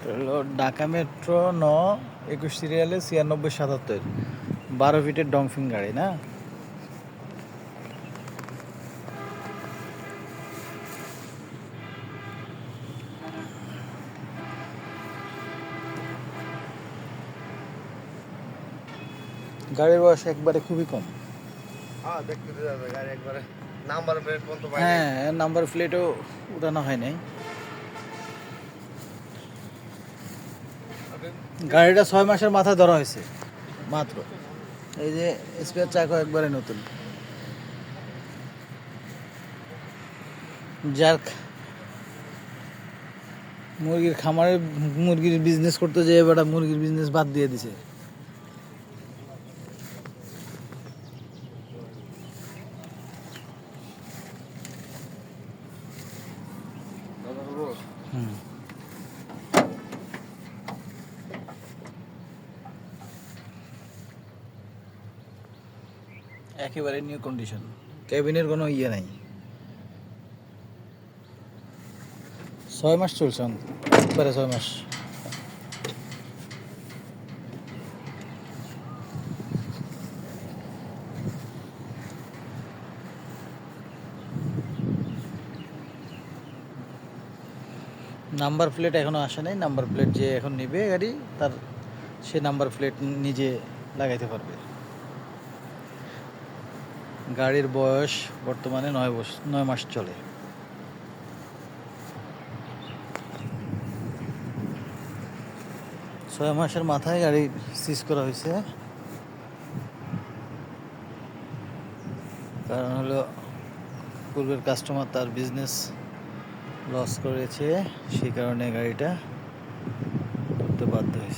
হলো ঢাকা মেট্রো 21 সিরিয়ালে 9677 12 ফিটের ডংফিং গাড়ি না। গাড়ির বয়স একবারে খুবই কম। হ্যাঁ, নাম্বার প্লেটও উঠানো হয় নাই। গাড়িটা 6 মাসের মাথায় ধরা হয়েছে মাত্র। এই যে স্পেয়ার চাকা একবারে নতুন। যার মুরগির খামারে মুরগির বিজনেস করতে যেয়ে বেটা মুরগির বিজনেস বাদ দিয়ে দিছে। একেবারে নিউ কন্ডিশন, ক্যাবিনের কোনো ইয়ে নাই। 6 মাস চলছে, একবারে 6 মাস। নাম্বার প্লেট এখনো আসে নাই। নাম্বার প্লেট যে এখন নেবে গাড়ি, তার সে নাম্বার প্লেট নিজে লাগাইতে পারবে। গাড়ির বয়স বর্তমানে 9 মাস চলে। ছয় মাসের মাথায় গাড়ি সিজ করা হয়েছে। কারণ হলো পূর্বের কাস্টমার তার বিজনেস লস করেছে, সেই কারণে গাড়িটা করতে বাধ্য হয়েছে।